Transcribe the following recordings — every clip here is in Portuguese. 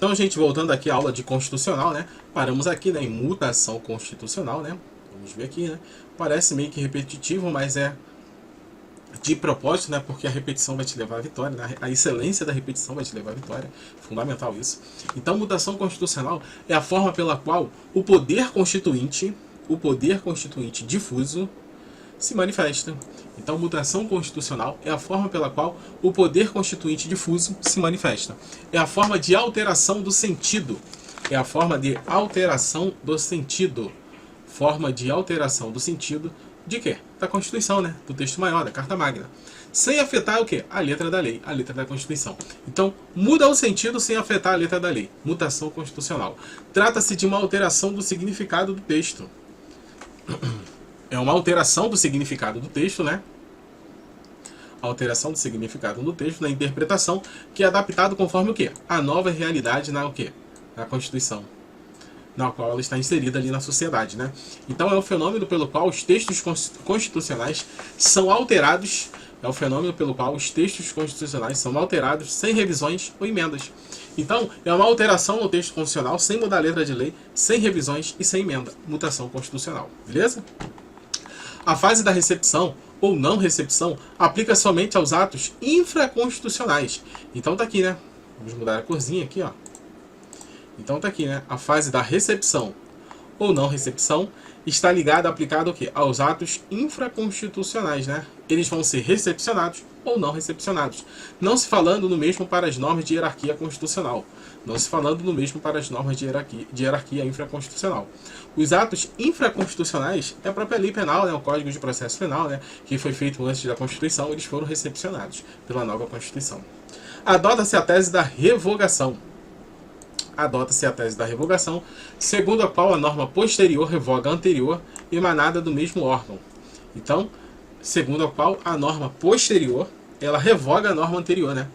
Então, gente, voltando aqui à aula de constitucional, né? Paramos aqui, né, em mutação constitucional, né? Vamos ver aqui, né? Parece meio que repetitivo, mas é de propósito, né? Porque a repetição vai te levar à vitória, né? A excelência da repetição vai te levar à vitória. Fundamental isso. Então, mutação constitucional é a forma pela qual o poder constituinte difuso se manifesta. Então, mutação constitucional é a forma pela qual o poder constituinte difuso se manifesta. É a forma de alteração do sentido. É a forma de alteração do sentido. Forma de alteração do sentido de quê? Da Constituição, né? Do texto maior, da Carta Magna. Sem afetar o quê? A letra da lei, a letra da Constituição. Então, muda o sentido sem afetar a letra da lei. Mutação constitucional. Trata-se de uma alteração do significado do texto. É uma alteração do significado do texto, né? Alteração do significado do texto na interpretação, que é adaptado conforme o quê? A nova realidade na o quê? Na Constituição, na qual ela está inserida ali na sociedade, né? Então é o fenômeno pelo qual os textos constitucionais são alterados, sem revisões ou emendas. Então, é uma alteração no texto constitucional sem mudar a letra de lei, sem revisões e sem emenda. Mutação constitucional, beleza? A fase da recepção ou não recepção aplica somente aos atos infraconstitucionais. Então tá aqui, né? Vamos mudar a corzinha aqui, ó. Então tá aqui, né? A fase da recepção ou não recepção está ligada, aplicada ao quê? Aos atos infraconstitucionais, né? Eles vão ser recepcionados ou não recepcionados. Não se falando no mesmo para as normas de hierarquia constitucional. Não se falando no mesmo para as normas de hierarquia infraconstitucional. Os atos infraconstitucionais é a própria lei penal, né? O Código de Processo Penal, né? Que foi feito antes da Constituição, eles foram recepcionados pela nova Constituição. Adota-se a tese da revogação. Segundo a qual a norma posterior revoga a anterior emanada do mesmo órgão. Então, segundo a qual a norma posterior, ela revoga a norma anterior, né?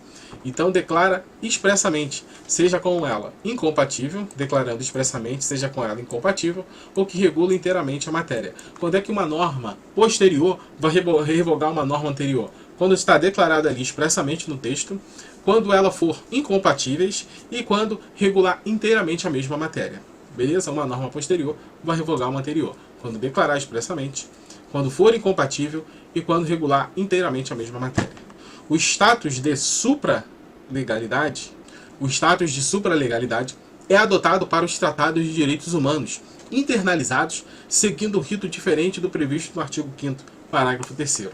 Então, declara expressamente, seja com ela incompatível, declarando expressamente, seja com ela incompatível, ou que regula inteiramente a matéria. Quando é que uma norma posterior vai revogar uma norma anterior? Quando está declarada ali expressamente no texto, quando ela for incompatíveis e quando regular inteiramente a mesma matéria. Beleza? Uma norma posterior vai revogar uma anterior. Quando declarar expressamente, quando for incompatível e quando regular inteiramente a mesma matéria. O status de supralegalidade é adotado para os tratados de direitos humanos internalizados, seguindo um rito diferente do previsto no artigo 5º, parágrafo 3º.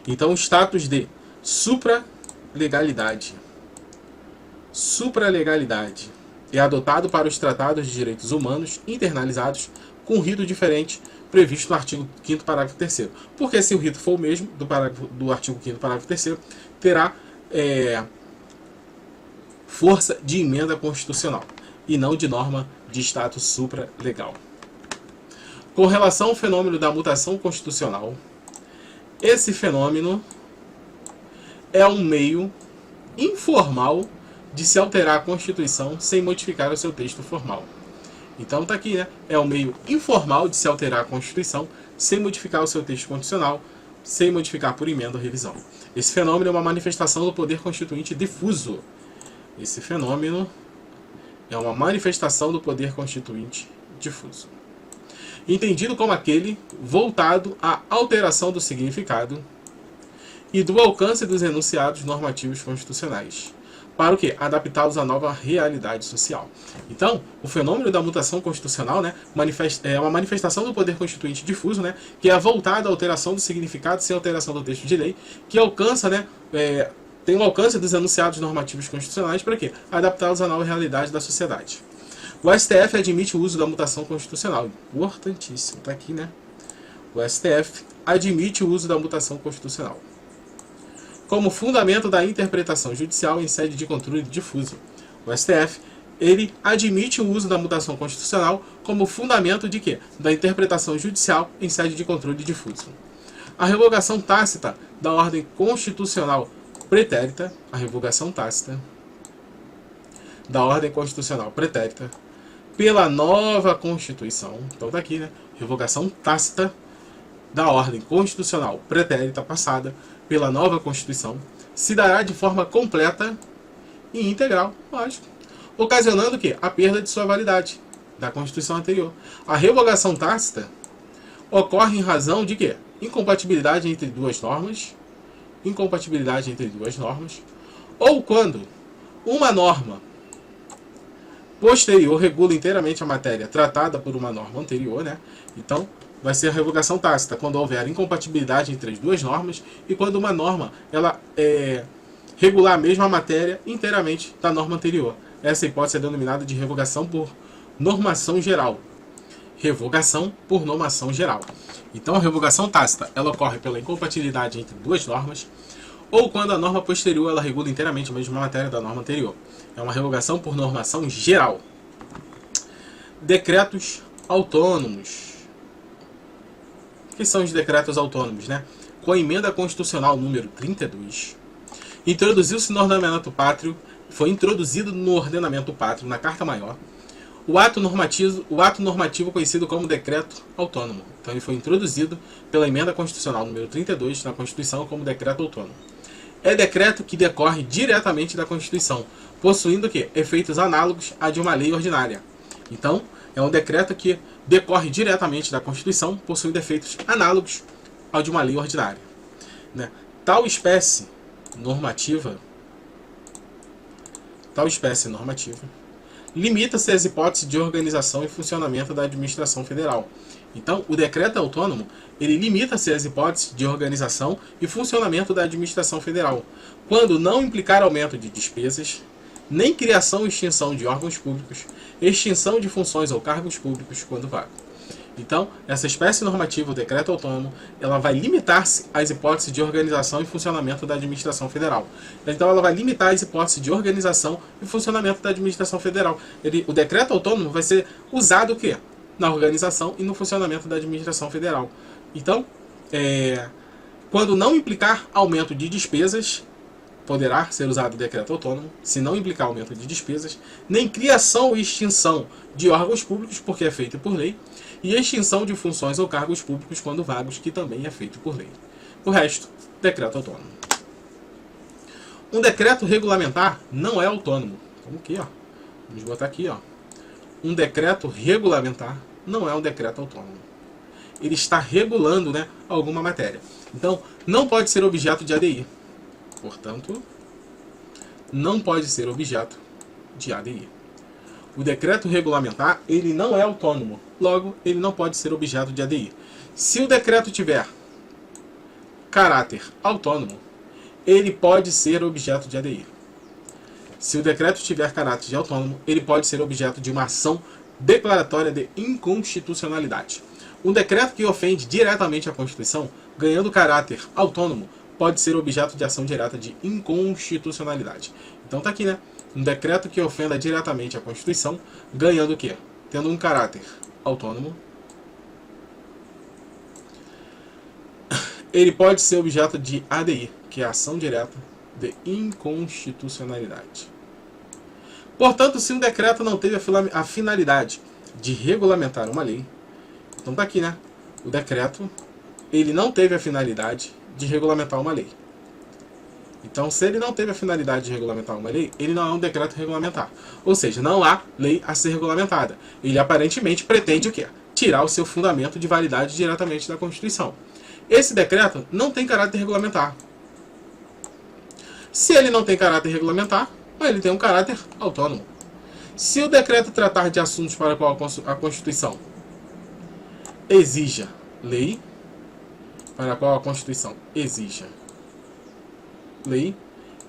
Então, o status de supralegalidade é adotado para os tratados de direitos humanos internalizados com um rito diferente previsto no artigo 5º, parágrafo 3º. Porque se o rito for o mesmo do artigo 5º, parágrafo 3º, terá força de emenda constitucional e não de norma de status supralegal. Com relação ao fenômeno da mutação constitucional, esse fenômeno é um meio informal de se alterar a Constituição sem modificar o seu texto formal. Então tá aqui, né? É um meio informal de se alterar a Constituição sem modificar o seu texto constitucional, sem modificar por emenda ou revisão. Esse fenômeno é uma manifestação do poder constituinte difuso. Esse fenômeno é uma manifestação do poder constituinte difuso. Entendido como aquele voltado à alteração do significado e do alcance dos enunciados normativos constitucionais. Para o quê? Adaptá-los à nova realidade social. Então, o fenômeno da mutação constitucional, né, é uma manifestação do poder constituinte difuso, né, que é voltada à alteração do significado sem alteração do texto de lei, que alcança, né, tem um alcance dos enunciados normativos constitucionais para quê? Adaptá-los à nova realidade da sociedade. O STF admite o uso da mutação constitucional. Importantíssimo, está aqui, né? O STF admite o uso da mutação constitucional como fundamento da interpretação judicial em sede de controle difuso. O STF, ele admite o uso da mutação constitucional como fundamento de quê? Da interpretação judicial em sede de controle difuso. A revogação tácita da ordem constitucional pretérita, pela nova Constituição, então tá aqui, né? Revogação tácita da ordem constitucional pretérita passada pela nova Constituição se dará de forma completa e integral, lógico, ocasionando o quê? A perda de sua validade da Constituição anterior. A revogação tácita ocorre em razão de quê? Incompatibilidade entre duas normas, ou quando uma norma posterior regula inteiramente a matéria tratada por uma norma anterior, né? Então, vai ser a revogação tácita, quando houver incompatibilidade entre as duas normas e quando uma norma ela regular a mesma matéria inteiramente da norma anterior. Essa hipótese é denominada de revogação por normação geral. Revogação por normação geral. Então, a revogação tácita ela ocorre pela incompatibilidade entre duas normas ou quando a norma posterior ela regula inteiramente a mesma matéria da norma anterior. É uma revogação por normação geral. Decretos autônomos. O que são os decretos autônomos, né? Com a emenda constitucional número 32, introduziu-se no ordenamento pátrio, foi introduzido no ordenamento pátrio, na Carta Maior, o ato normativo conhecido como decreto autônomo. Então ele foi introduzido pela emenda constitucional número 32 na Constituição como decreto autônomo. É decreto que decorre diretamente da Constituição, possuindo o quê? Efeitos análogos à de uma lei ordinária. Então, é um decreto que decorre diretamente da Constituição, possuindo efeitos análogos ao de uma lei ordinária. Né? Tal espécie normativa limita-se às hipóteses de organização e funcionamento da administração federal. Então, o decreto autônomo, ele limita-se às hipóteses de organização e funcionamento da administração federal, quando não implicar aumento de despesas, nem criação ou extinção de órgãos públicos, extinção de funções ou cargos públicos, quando vago. Então, essa espécie normativa, o decreto autônomo, ela vai limitar-se às hipóteses de organização e funcionamento da administração federal. Então, ela vai limitar as hipóteses de organização e funcionamento da administração federal. O decreto autônomo vai ser usado o quê? Na organização e no funcionamento da administração federal. Então, quando não implicar aumento de despesas, poderá ser usado o decreto autônomo, se não implicar aumento de despesas, nem criação ou extinção de órgãos públicos, porque é feito por lei, e extinção de funções ou cargos públicos quando vagos, que também é feito por lei. O resto, decreto autônomo. Um decreto regulamentar não é autônomo. Como aqui, ó. Vamos botar aqui, ó. Um decreto regulamentar não é um decreto autônomo. Ele está regulando, né, alguma matéria. Então, não pode ser objeto de ADI. Portanto, não pode ser objeto de ADI. O decreto regulamentar, ele não é autônomo. Logo, ele não pode ser objeto de ADI. Se o decreto tiver caráter autônomo, ele pode ser objeto de ADI. Se o decreto tiver caráter de autônomo, ele pode ser objeto de uma ação declaratória de inconstitucionalidade. Um decreto que ofende diretamente a Constituição, ganhando caráter autônomo, pode ser objeto de ação direta de inconstitucionalidade. Então tá aqui, né? Um decreto que ofenda diretamente a Constituição, ganhando o quê? Tendo um caráter autônomo, ele pode ser objeto de ADI, que é a ação direta de inconstitucionalidade. Portanto, se um decreto não teve a finalidade de regulamentar uma lei, então tá aqui, né? O decreto, ele não teve a finalidade de regulamentar uma lei. Então, se ele não teve a finalidade de regulamentar uma lei, ele não é um decreto regulamentar. Ou seja, não há lei a ser regulamentada. Ele aparentemente pretende o quê? Tirar o seu fundamento de validade diretamente da Constituição. Esse decreto não tem caráter regulamentar. Se ele não tem caráter regulamentar, ele tem um caráter autônomo. Se o decreto tratar de assuntos para qual a Constituição exija lei, para a qual a Constituição exija lei,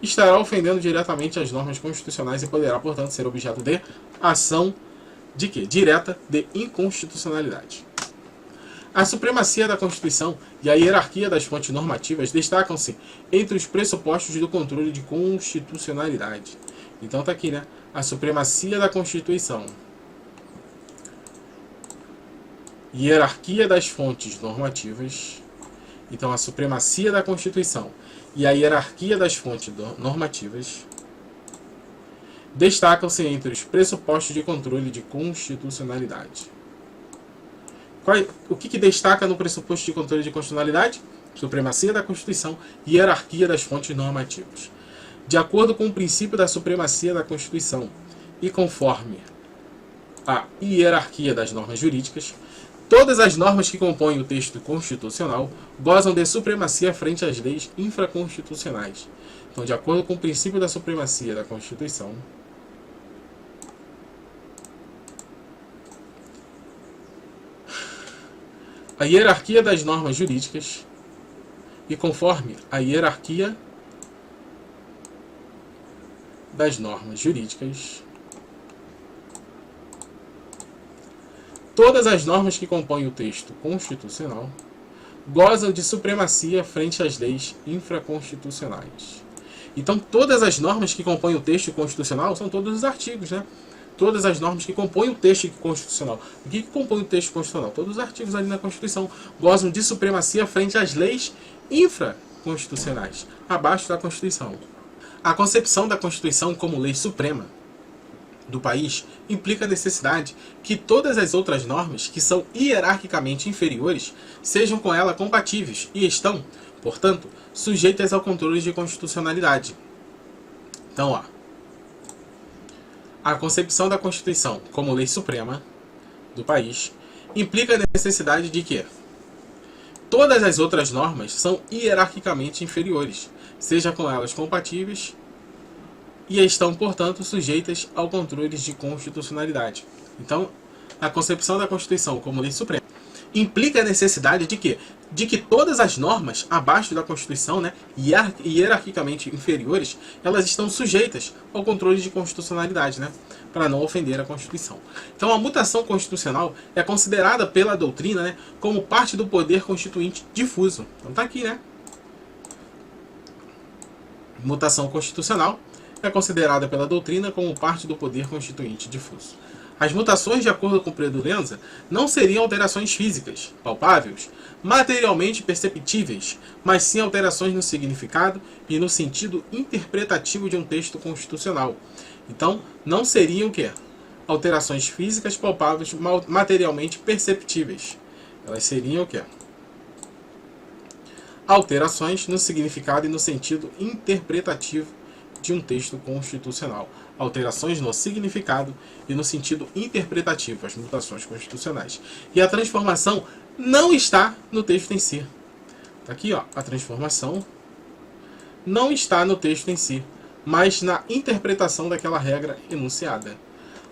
estará ofendendo diretamente as normas constitucionais e poderá, portanto, ser objeto de ação de quê? Direta de inconstitucionalidade. A supremacia da Constituição e a hierarquia das fontes normativas destacam-se entre os pressupostos do controle de constitucionalidade. Então tá aqui, né? A supremacia da Constituição, hierarquia das fontes normativas. Então, a supremacia da Constituição e a hierarquia das fontes normativas destacam-se entre os pressupostos de controle de constitucionalidade. O que destaca no pressuposto de controle de constitucionalidade? Supremacia da Constituição e hierarquia das fontes normativas. De acordo com o princípio da supremacia da Constituição e conforme a hierarquia das normas jurídicas, todas as normas que compõem o texto constitucional gozam de supremacia frente às leis infraconstitucionais. Então, de acordo com o princípio da supremacia da Constituição, a hierarquia das normas jurídicas e conforme a hierarquia das normas jurídicas, todas as normas que compõem o texto constitucional gozam de supremacia frente às leis infraconstitucionais. Então, todas as normas que compõem o texto constitucional são todos os artigos, né? Todas as normas que compõem o texto constitucional. O que compõe o texto constitucional? Todos os artigos ali na Constituição gozam de supremacia frente às leis infraconstitucionais, abaixo da Constituição. A concepção da Constituição como lei suprema do país implica a necessidade que todas as outras normas que são hierarquicamente inferiores sejam com ela compatíveis e estão, portanto, sujeitas ao controle de constitucionalidade. Então, ó, a concepção da Constituição como lei suprema do país implica a necessidade de que todas as outras normas são hierarquicamente inferiores, seja com elas compatíveis e estão, portanto, sujeitas ao controle de constitucionalidade. Então, a concepção da Constituição como lei suprema implica a necessidade de que todas as normas abaixo da Constituição, né, hierarquicamente inferiores, elas estão sujeitas ao controle de constitucionalidade, né, para não ofender a Constituição. Então, a mutação constitucional é considerada pela doutrina, né, como parte do poder constituinte difuso. Então tá aqui, né? Mutação constitucional é considerada pela doutrina como parte do poder constituinte difuso. As mutações, de acordo com Pedro Lenza, não seriam alterações físicas, palpáveis, materialmente perceptíveis, mas sim alterações no significado e no sentido interpretativo de um texto constitucional. Então, não seriam o quê? Alterações físicas, palpáveis, materialmente perceptíveis. Elas seriam o quê? Alterações no significado e no sentido interpretativo de um texto constitucional. Alterações no significado e no sentido interpretativo, as mutações constitucionais. E a transformação não está no texto em si. Está aqui, ó, a transformação não está no texto em si, mas na interpretação daquela regra enunciada.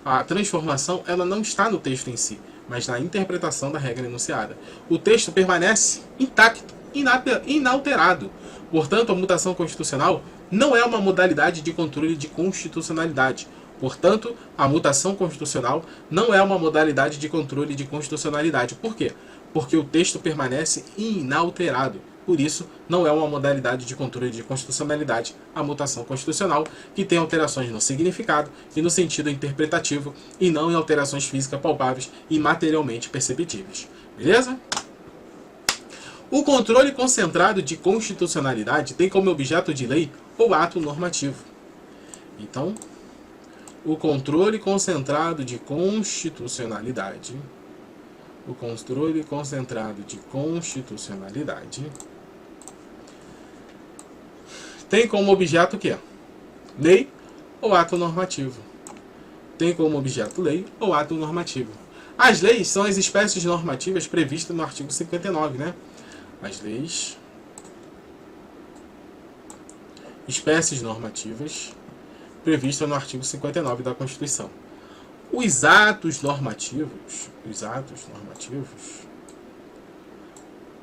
A transformação, ela não está no texto em si, mas na interpretação da regra enunciada. O texto permanece intacto, inalterado. Portanto, a mutação constitucional não é uma modalidade de controle de constitucionalidade. Portanto, a mutação constitucional não é uma modalidade de controle de constitucionalidade. Por quê? Porque o texto permanece inalterado. Por isso, não é uma modalidade de controle de constitucionalidade a mutação constitucional, que tem alterações no significado e no sentido interpretativo, e não em alterações físicas palpáveis e materialmente perceptíveis. Beleza? O controle concentrado de constitucionalidade tem como objeto de lei ou ato normativo. Então, o controle concentrado de constitucionalidade, tem como objeto o quê? Lei ou ato normativo. Tem como objeto lei ou ato normativo. As leis são as espécies normativas previstas no artigo 59, né? As leis, espécies normativas previstas no artigo 59 da Constituição. Os atos normativos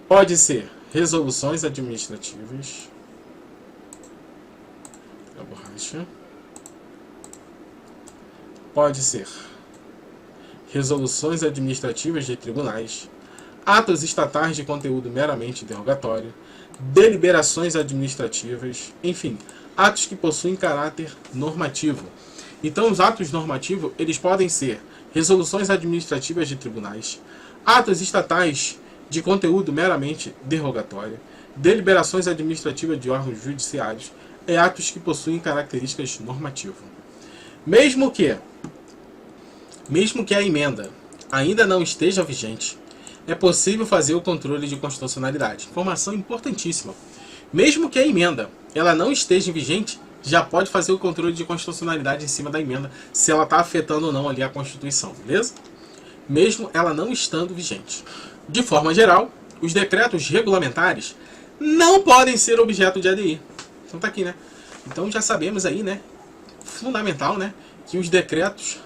pode ser resoluções administrativas, a borracha, pode ser resoluções administrativas de tribunais, atos estatais de conteúdo meramente interrogatório, deliberações administrativas, enfim, atos que possuem caráter normativo. Então, os atos normativos, eles podem ser resoluções administrativas de tribunais, atos estatais de conteúdo meramente derrogatório, deliberações administrativas de órgãos judiciários e atos que possuem características normativas. Mesmo que a emenda ainda não esteja vigente, é possível fazer o controle de constitucionalidade. Informação importantíssima. Mesmo que a emenda ela não esteja vigente, já pode fazer o controle de constitucionalidade em cima da emenda, se ela está afetando ou não ali a Constituição, beleza? Mesmo ela não estando vigente. De forma geral, os decretos regulamentares não podem ser objeto de ADI. Então tá aqui, né? Então já sabemos aí, né? Fundamental, né? Que os decretos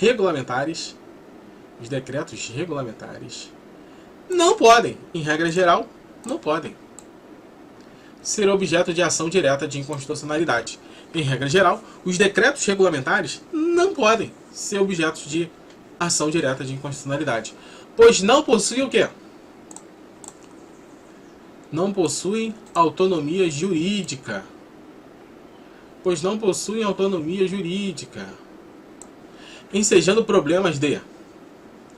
regulamentares não podem, em regra geral, não podem ser objeto de ação direta de inconstitucionalidade. Em regra geral, os decretos regulamentares não podem ser objetos de ação direta de inconstitucionalidade, pois não possuem o quê? Não possuem autonomia jurídica. Ensejando problemas de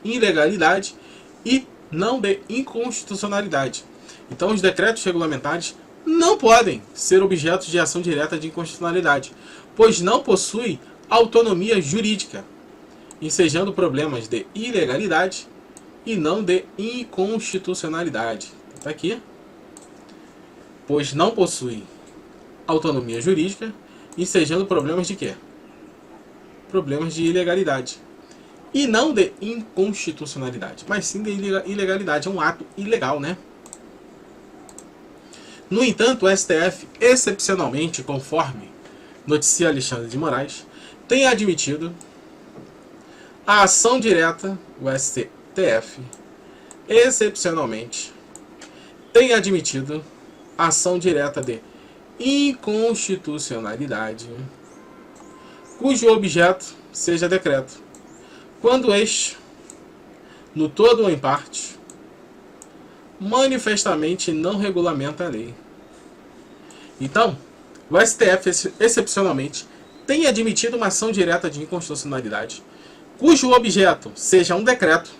ilegalidade e não de inconstitucionalidade. Então, os decretos regulamentares não podem ser objetos de ação direta de inconstitucionalidade, pois não possuem autonomia jurídica, ensejando problemas de ilegalidade e não de inconstitucionalidade. Está aqui. Pois não possuem autonomia jurídica, ensejando problemas de quê? Problemas de ilegalidade. E não de inconstitucionalidade, mas sim de ilegalidade. É um ato ilegal, né? No entanto, o STF, excepcionalmente, conforme noticia Alexandre de Moraes, tem admitido a ação direta, o STF, excepcionalmente, tem admitido a ação direta de inconstitucionalidade, cujo objeto seja decreto, quando este, no todo ou em parte, manifestamente não regulamenta a lei. Então, o STF, excepcionalmente, tem admitido uma ação direta de inconstitucionalidade, cujo objeto seja um decreto,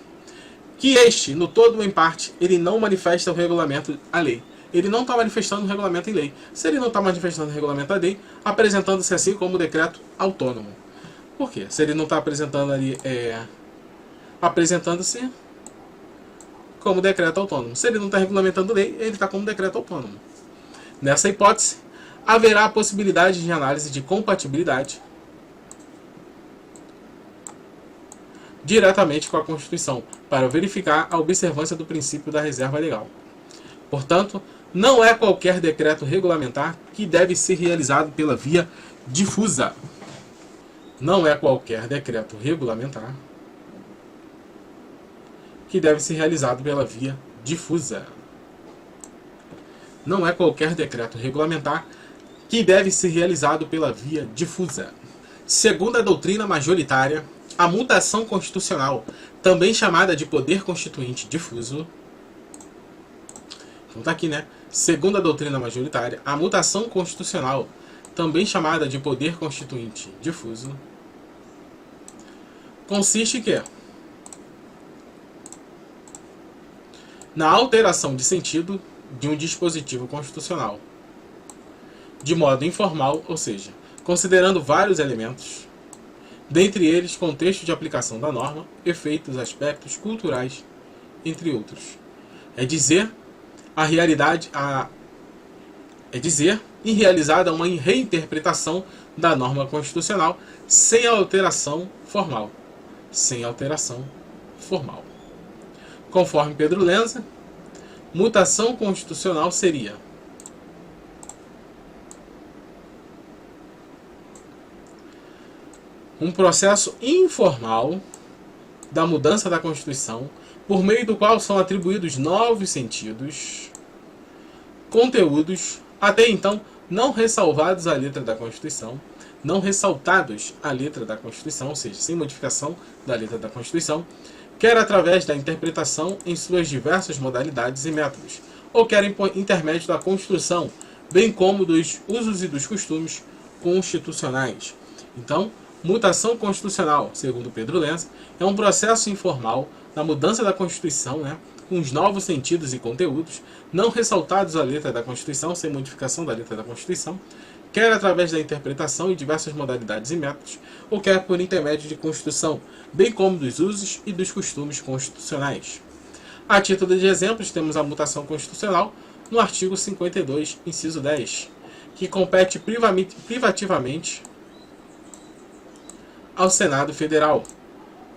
que este, no todo ou em parte, ele não manifesta o regulamento à lei. Ele não está manifestando o regulamento em lei. Se ele não está manifestando o regulamento à lei, apresentando-se assim como decreto autônomo. Por quê? Se ele não está apresentando ali, apresentando-se como decreto autônomo. Se ele não está regulamentando lei, ele está como decreto autônomo. Nessa hipótese, haverá a possibilidade de análise de compatibilidade diretamente com a Constituição, para verificar a observância do princípio da reserva legal. Portanto, não é qualquer decreto regulamentar que deve ser realizado pela via difusa. Não é qualquer decreto regulamentar que deve ser realizado pela via difusa. Não é qualquer decreto regulamentar que deve ser realizado pela via difusa. Segundo a doutrina majoritária, a mutação constitucional, também chamada de poder constituinte difuso, então tá aqui, né? Segundo a doutrina majoritária, a mutação constitucional, também chamada de poder constituinte difuso, consiste em quê? Na alteração de sentido de um dispositivo constitucional, de modo informal, ou seja, considerando vários elementos, dentre eles contexto de aplicação da norma, efeitos, aspectos culturais, entre outros. É dizer, realizada uma reinterpretação da norma constitucional sem alteração formal. Conforme Pedro Lenza, mutação constitucional seria um processo informal da mudança da Constituição, por meio do qual são atribuídos novos sentidos, conteúdos, até então não ressalvados à letra da Constituição, ou seja, sem modificação da letra da Constituição, quer através da interpretação em suas diversas modalidades e métodos, ou quer em intermédio da construção, bem como dos usos e dos costumes constitucionais. Então, mutação constitucional, segundo Pedro Lenza, é um processo informal da mudança da Constituição, né, com os novos sentidos e conteúdos, não ressaltados à letra da Constituição, sem modificação da letra da Constituição, quer através da interpretação em diversas modalidades e métodos, ou quer por intermédio de construção, bem como dos usos e dos costumes constitucionais. A título de exemplos, temos a mutação constitucional no artigo 52, inciso 10, que compete privativamente ao Senado Federal.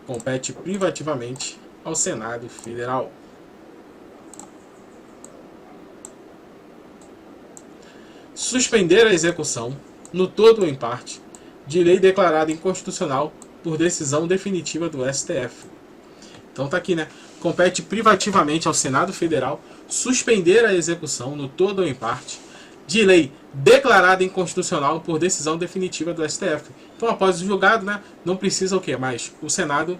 Compete privativamente ao Senado Federal. Suspender a execução, no todo ou em parte, de lei declarada inconstitucional por decisão definitiva do STF. Então tá aqui, né? Compete privativamente ao Senado Federal suspender a execução, no todo ou em parte, de lei declarada inconstitucional por decisão definitiva do STF. Então, após o julgado, né, não precisa o quê? Mais o Senado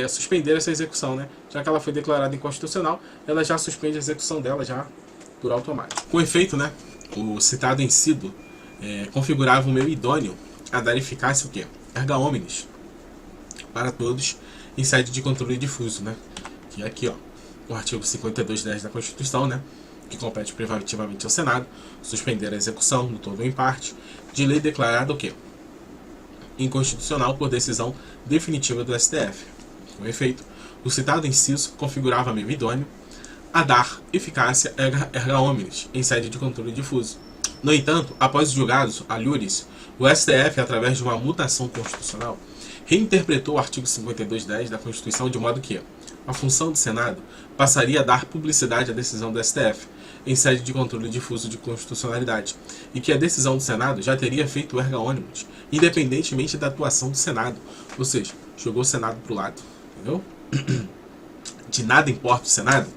suspender essa execução, né? Já que ela foi declarada inconstitucional, ela já suspende a execução dela já por automático. Com efeito, né, o citado inciso configurava o meio idôneo a dar eficácia o quê? Erga omnes para todos em sede de controle difuso, né? Que é aqui, ó, o artigo 52(10) da Constituição, né? Que compete privativamente ao Senado suspender a execução, no todo ou em parte, de lei declarada o quê? Inconstitucional por decisão definitiva do STF. Com efeito, o citado inciso configurava meio idôneo a dar eficácia erga omnes em sede de controle difuso. No entanto, após os julgados alhures, o STF, através de uma mutação constitucional, reinterpretou o artigo 52(10) da Constituição de modo que a função do Senado passaria a dar publicidade à decisão do STF, em sede de controle difuso de constitucionalidade, e que a decisão do Senado já teria feito erga omnes, independentemente da atuação do Senado. Ou seja, jogou o Senado para o lado. Entendeu? De nada importa o Senado,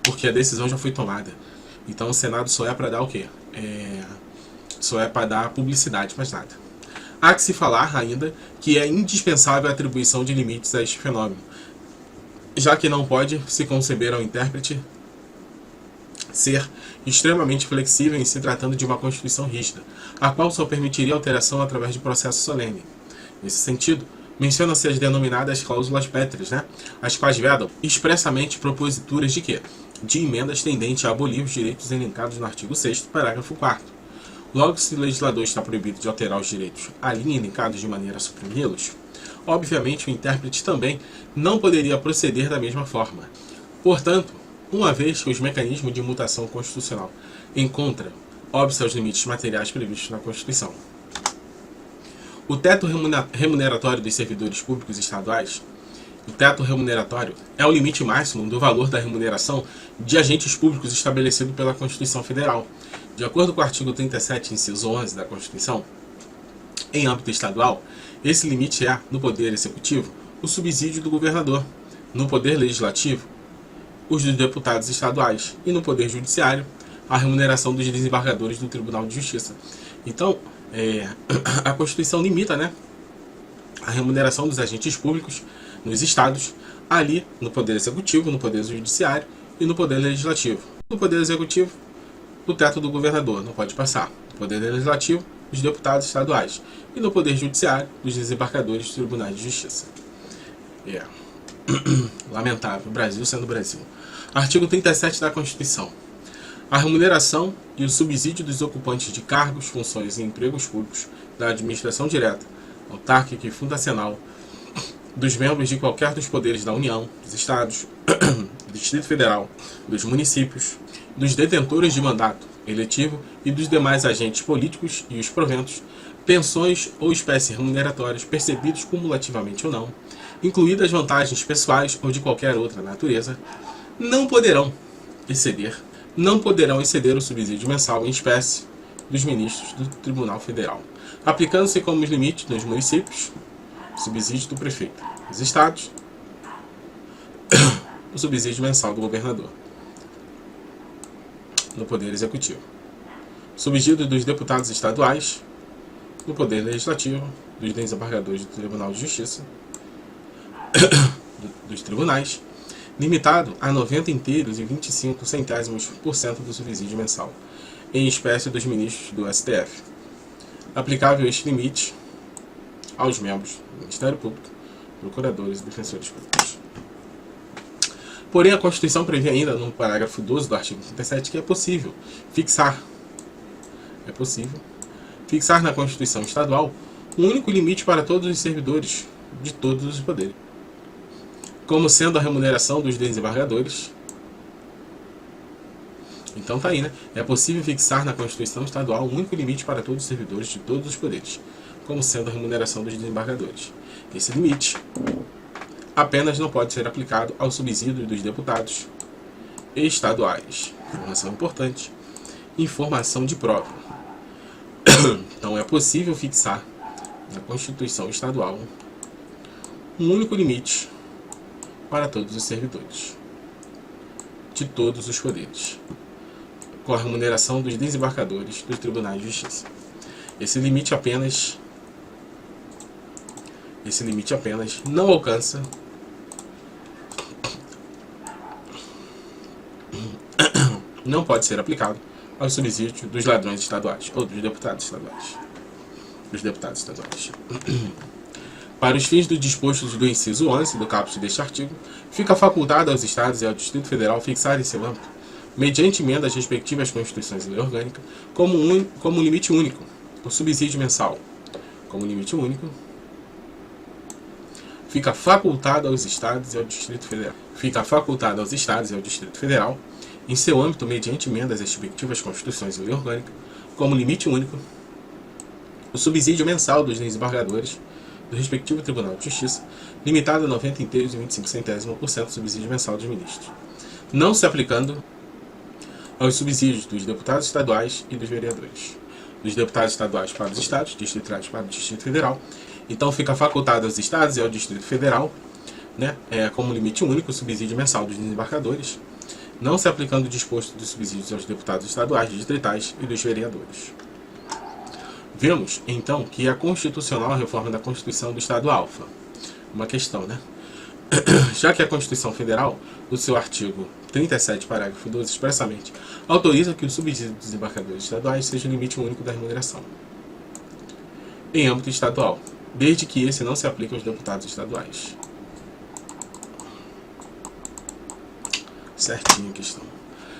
porque a decisão já foi tomada. Então o Senado só é para dar o quê? Só é para dar publicidade, mais nada. Há que se falar ainda que é indispensável a atribuição de limites a este fenômeno, já que não pode se conceber ao intérprete ser extremamente flexível em se tratando de uma Constituição rígida, a qual só permitiria alteração através de processo solene. Nesse sentido, menciona-se as denominadas cláusulas pétreas, né? As quais vedam expressamente proposituras de quê? De emendas tendentes a abolir os direitos elencados no artigo 6º, parágrafo 4º. Logo, se o legislador está proibido de alterar os direitos ali elencados de maneira a suprimi-los, obviamente o intérprete também não poderia proceder da mesma forma. Portanto, uma vez que os mecanismos de mutação constitucional encontram óbice aos limites materiais previstos na Constituição, o teto remuneratório dos servidores públicos estaduais, o teto remuneratório é o limite máximo do valor da remuneração de agentes públicos estabelecido pela Constituição Federal. De acordo com o artigo 37, inciso 11 da Constituição, em âmbito estadual, esse limite é, no Poder Executivo, o subsídio do governador, no Poder Legislativo, os dos deputados estaduais, e no Poder Judiciário, a remuneração dos desembargadores do Tribunal de Justiça. Então, a Constituição limita, né, a remuneração dos agentes públicos nos estados, ali no Poder Executivo, no Poder Judiciário e no Poder Legislativo. No Poder Executivo, o teto do governador não pode passar. No Poder Legislativo, dos deputados estaduais. E no Poder Judiciário, dos desembargadores dos Tribunais de Justiça. Lamentável, Brasil sendo Brasil. Artigo 37 da Constituição. A remuneração e o subsídio dos ocupantes de cargos, funções e empregos públicos da administração direta, autárquica e fundacional, dos membros de qualquer dos poderes da União, dos Estados, do Distrito Federal, dos municípios, dos detentores de mandato eletivo e dos demais agentes políticos e os proventos, pensões ou espécies remuneratórias percebidos cumulativamente ou não, incluídas vantagens pessoais ou de qualquer outra natureza, não poderão exceder o subsídio mensal em espécie dos ministros do Tribunal Federal, aplicando-se como os limites nos municípios, o subsídio do prefeito, nos estados, o subsídio mensal do governador, no Poder Executivo, subsídio dos deputados estaduais, no Poder Legislativo, dos desembargadores do Tribunal de Justiça, dos tribunais, limitado a 90 inteiros e 25 centésimos por cento do subsídio mensal, em espécie dos ministros do STF. Aplicável este limite aos membros do Ministério Público, procuradores e defensores públicos. Porém, a Constituição prevê ainda, no parágrafo 12 do artigo 37, que é possível fixar na Constituição Estadual um único limite para todos os servidores de todos os poderes, como sendo a remuneração dos desembargadores Então tá aí, né? É possível fixar na Constituição Estadual um único limite para todos os servidores de todos os poderes, como sendo a remuneração dos desembargadores. Esse limite apenas não pode ser aplicado aos subsídios dos deputados estaduais. Informação importante. Informação de prova. Então é possível fixar na Constituição Estadual um único limite para todos os servidores de todos os poderes, com a remuneração dos desembargadores dos tribunais de justiça. Esse limite apenas não alcança não pode ser aplicado aos subsídios dos ladrões estaduais ou dos deputados estaduais. Para os fins do disposto do inciso 11 do caput deste artigo, fica facultado aos Estados e ao Distrito Federal fixar em seu âmbito, mediante emenda às respectivas Constituições e lei orgânica, como limite único, o subsídio mensal. Como limite único, fica facultado aos Estados e ao Distrito Federal. Em seu âmbito, mediante emenda às respectivas Constituições e lei orgânica, como limite único, o subsídio mensal dos desembargadores do respectivo Tribunal de Justiça, limitado a 90 inteiros e 25% do subsídio mensal dos ministros, não se aplicando aos subsídios dos deputados estaduais e dos vereadores. Dos deputados estaduais para os estados, distritais para o Distrito Federal. Então fica facultado aos estados e ao Distrito Federal, né, como limite único o subsídio mensal dos desembargadores, não se aplicando o disposto dos subsídios aos deputados estaduais, distritais e dos vereadores. Vemos, então, que é constitucional a reforma da Constituição do Estado Alfa. Uma questão, né? Já que a Constituição Federal, no seu artigo 37, parágrafo 12, expressamente autoriza que o subsídio dos desembargadores estaduais seja o limite único da remuneração em âmbito estadual, desde que esse não se aplique aos deputados estaduais. Certinho a questão.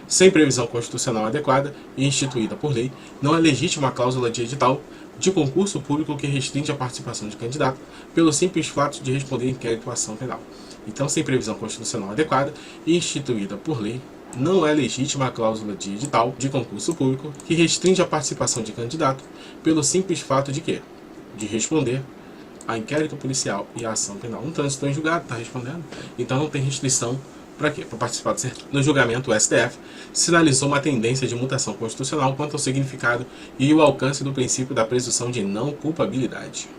Sem previsão constitucional adequada e instituída por lei, não é legítima a cláusula de edital de concurso público que restringe a participação de candidato pelo simples fato de responder inquérito à ação penal. Então, sem previsão constitucional adequada e instituída por lei, não é legítima a cláusula de edital de concurso público que restringe a participação de candidato pelo simples fato de quê? De responder a inquérito policial e a ação penal. Um trânsito em julgado, está respondendo, então não tem restrição. Para quê? Para participar do certame. No julgamento, o STF sinalizou uma tendência de mutação constitucional quanto ao significado e o alcance do princípio da presunção de não culpabilidade.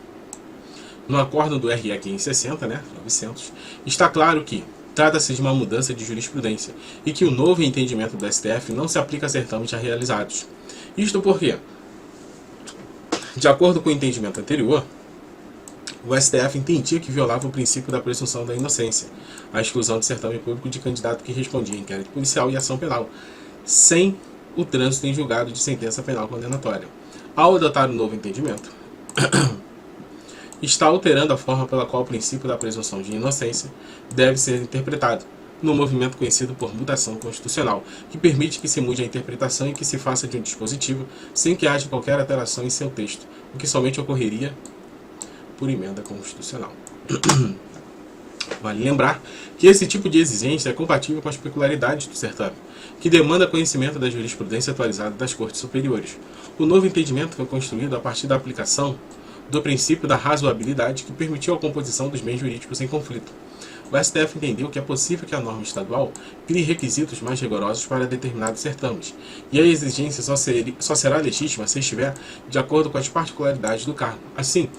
No acordo do RE 560, 900, está claro que trata-se de uma mudança de jurisprudência e que o novo entendimento do STF não se aplica a certames já realizados. Isto porque, de acordo com o entendimento anterior, o STF entendia que violava o princípio da presunção da inocência, a exclusão de certame público de candidato que respondia a inquérito policial e ação penal, sem o trânsito em julgado de sentença penal condenatória. Ao adotar o novo entendimento, está alterando a forma pela qual o princípio da presunção de inocência deve ser interpretado, no movimento conhecido por mutação constitucional, que permite que se mude a interpretação e que se faça de um dispositivo sem que haja qualquer alteração em seu texto, o que somente ocorreria por emenda constitucional. Vale lembrar que esse tipo de exigência é compatível com as peculiaridades do certame, que demanda conhecimento da jurisprudência atualizada das Cortes Superiores. O novo entendimento foi construído a partir da aplicação do princípio da razoabilidade que permitiu a composição dos bens jurídicos em conflito. O STF entendeu que é possível que a norma estadual crie requisitos mais rigorosos para determinados certames, e a exigência só será legítima se estiver de acordo com as particularidades do cargo. Assim,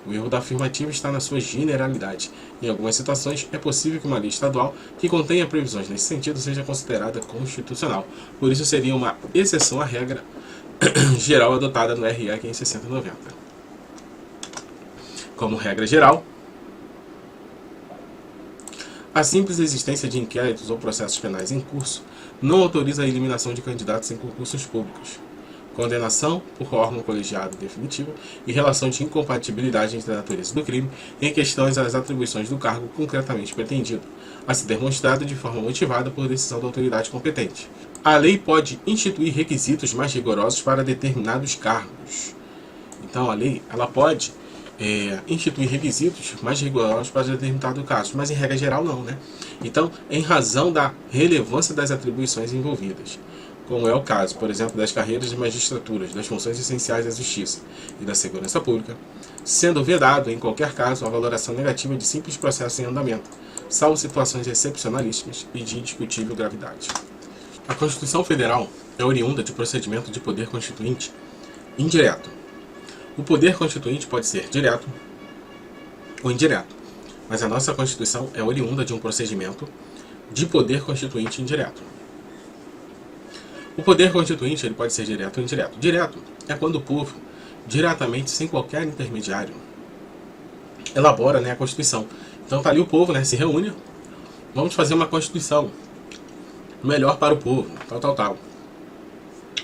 o erro da afirmativa está na sua generalidade. Em algumas situações, é possível que uma lei estadual que contenha previsões nesse sentido seja considerada constitucional. Por isso, seria uma exceção à regra geral adotada no RE 560/90. Como regra geral, a simples existência de inquéritos ou processos penais em curso não autoriza a eliminação de candidatos em concursos públicos, condenação por órgão colegiado definitivo e relação de incompatibilidade entre a natureza do crime em questões às atribuições do cargo concretamente pretendido, a ser demonstrado de forma motivada por decisão da autoridade competente. A lei pode instituir requisitos mais rigorosos para determinados cargos. Então, a lei pode instituir requisitos mais rigorosos para determinado caso, mas em regra geral não, Então, em razão da relevância das atribuições envolvidas. como é o caso, por exemplo, das carreiras de magistraturas, das funções essenciais da justiça e da segurança pública, sendo vedado, em qualquer caso, a valoração negativa de simples processos em andamento, salvo situações excepcionalíssimas e de indiscutível gravidade. A Constituição Federal é oriunda de procedimento de poder constituinte indireto. O poder constituinte pode ser direto ou indireto, mas a nossa Constituição é oriunda de um procedimento de poder constituinte indireto. O poder constituinte ele pode ser direto ou indireto. Direto é quando o povo, diretamente, sem qualquer intermediário, elabora, a Constituição. Então tá ali o povo, se reúne, vamos fazer uma Constituição melhor para o povo, tal.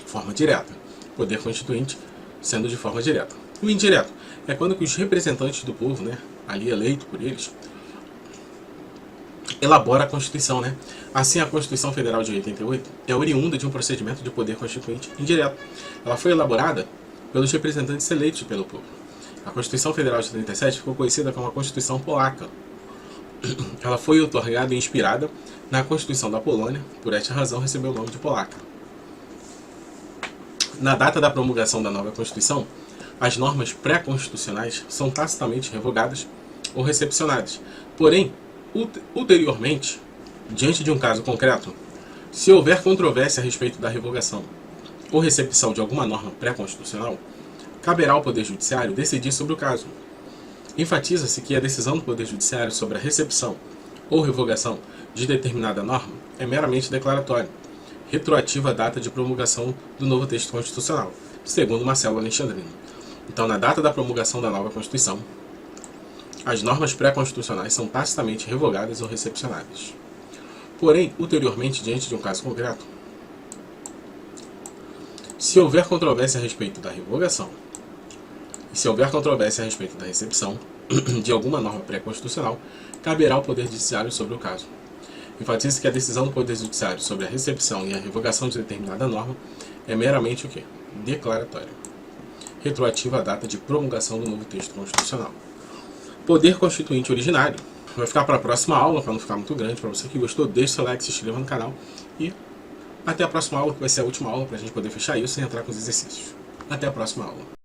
Forma direta. Poder constituinte sendo de forma direta. E o indireto é quando que os representantes do povo, ali eleito por eles, elabora a Constituição, Assim, a Constituição Federal de 88 é oriunda de um procedimento de poder constituinte indireto. Ela foi elaborada pelos representantes eleitos pelo povo. A Constituição Federal de 37 ficou conhecida como a Constituição Polaca. Ela foi outorgada e inspirada na Constituição da Polônia, por esta razão recebeu o nome de Polaca. Na data da promulgação da nova Constituição, as normas pré-constitucionais são tacitamente revogadas ou recepcionadas. Porém, ulteriormente, diante de um caso concreto, se houver controvérsia a respeito da revogação ou recepção de alguma norma pré-constitucional, caberá ao Poder Judiciário decidir sobre o caso. Enfatiza-se que a decisão do Poder Judiciário sobre a recepção ou revogação de determinada norma é meramente declaratória, retroativa à data de promulgação do novo texto constitucional, segundo Marcelo Alexandrino. Então, na data da promulgação da nova Constituição, as normas pré-constitucionais são tacitamente revogadas ou recepcionadas. Porém, ulteriormente, diante de um caso concreto, se houver controvérsia a respeito da revogação e se houver controvérsia a respeito da recepção de alguma norma pré-constitucional, caberá ao Poder Judiciário sobre o caso. Enfatiza que a decisão do Poder Judiciário sobre a recepção e a revogação de determinada norma é meramente o quê? Declaratória, retroativa à data de promulgação do novo texto constitucional. Poder constituinte originário vai ficar para a próxima aula, para não ficar muito grande. Para você que gostou, deixe seu like, se inscreva no canal e até a próxima aula, que vai ser a última aula para a gente poder fechar isso e entrar com os exercícios. Até a próxima aula.